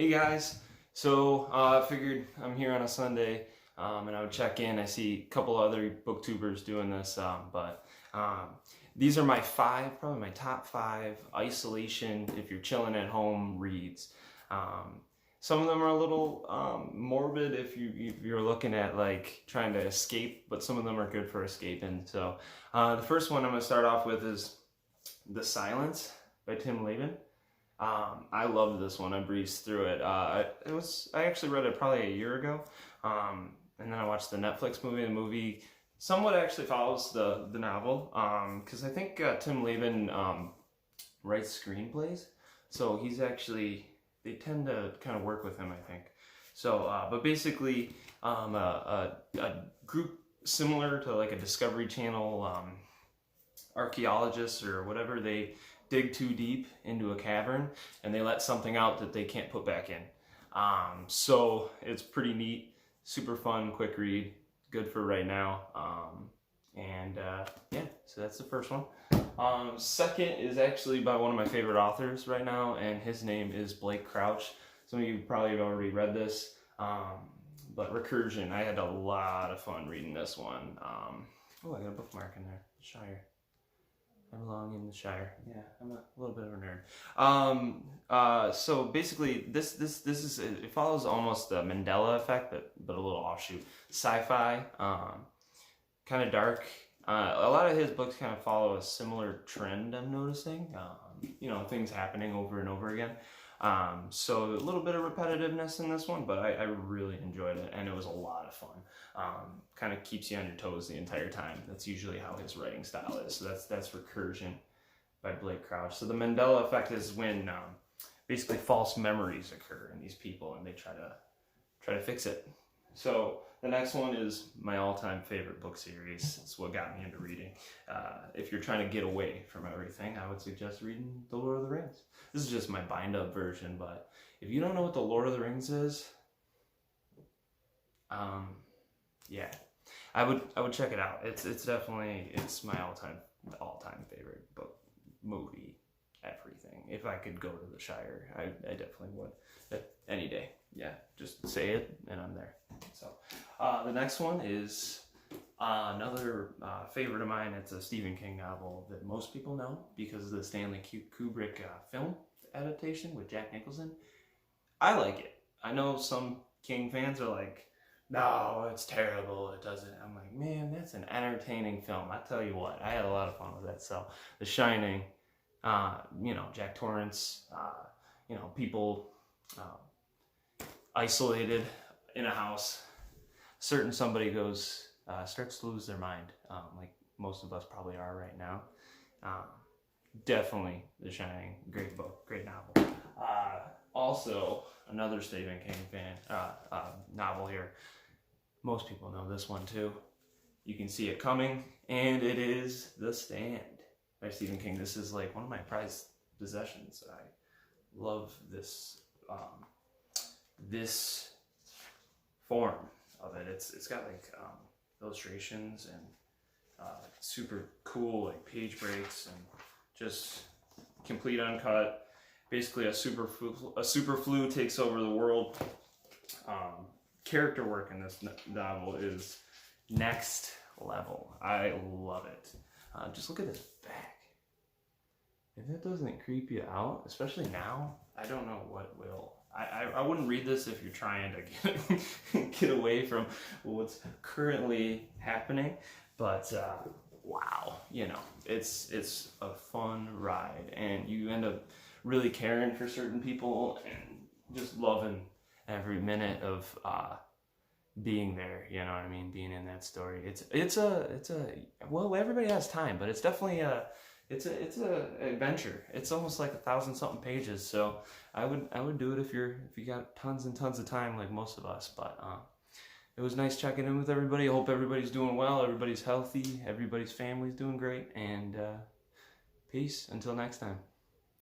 Hey guys, so I figured I'm here on a Sunday and I would check in. I see a couple other booktubers doing this, but these are my probably my top five isolation, if you're chilling at home, reads. Some of them are a little morbid if you're looking at like trying to escape, but some of them are good for escaping. So the first one I'm going to start off with is The Silence by Tim Laban. I loved this one. I breezed through it. I actually read it probably a year ago, and then I watched the Netflix movie. The movie somewhat actually follows the novel, because I think Tim Laban writes screenplays, so they tend to kind of work with him, I think. So, but basically, a group similar to like a Discovery Channel archaeologists or whatever, they dig too deep into a cavern and they let something out that they can't put back in. So it's pretty neat, super fun, quick read, good for right now. Yeah, so that's the first one. Second is actually by one of my favorite authors right now, and his name is Blake Crouch. Some of you probably have already read this, but Recursion, I had a lot of fun reading this one. Oh, I got a bookmark in there, Shire. I belong in the Shire. Yeah, I'm a little bit of a nerd. So basically, this is, it follows almost the Mandela effect, but a little offshoot. Sci-fi, kind of dark. A lot of his books kind of follow a similar trend, I'm noticing. Things happening over and over again. So a little bit of repetitiveness in this one, but I really enjoyed it, and it was a lot of fun. Kind of keeps you on your toes the entire time. That's usually how his writing style is. So that's Recursion by Blake Crouch. So the Mandela effect is when basically false memories occur in these people, and they try to fix it. So the next one is my all-time favorite book series. It's what got me into reading. If you're trying to get away from everything, I would suggest reading The Lord of the Rings. This is just my bind-up version, but if you don't know what The Lord of the Rings is, yeah, I would check it out. It's definitely my all-time favorite book, movie, everything. If I could go to the Shire, I definitely would. Any day. Yeah, just say it and I'm there. So the next one is another favorite of mine. It's a Stephen King novel that most people know because of the Stanley Kubrick film adaptation with Jack Nicholson. I like it. I know some King fans are like, no, it's terrible, it doesn't. I'm like, man, that's an entertaining film. I tell you what, I had a lot of fun with that. So The Shining, Jack Torrance, people isolated in a house. Certain somebody starts to lose their mind, like most of us probably are right now. Definitely The Shining, great book, great novel. Also, another Stephen King novel here. Most people know this one too. You Can See It Coming, and it is The Stand by Stephen King. This is like one of my prized possessions. I love this this form of it. It's got like illustrations and super cool like page breaks and just complete uncut. Basically, a super flu takes over the world. Character work in this novel is next level. I love it. Just look at his back. If that doesn't creep you out, especially now, I don't know what will. I wouldn't read this if you're trying to get away from what's currently happening, but wow, it's a fun ride, and you end up really caring for certain people and just loving every minute of being there. You know what I mean? Being in that story. Well, everybody has time, but it's definitely it's a adventure. It's almost like 1,000-something pages. So I would do it if you got tons and tons of time, like most of us. But it was nice checking in with everybody. I hope everybody's doing well. Everybody's healthy. Everybody's family's doing great. And peace until next time.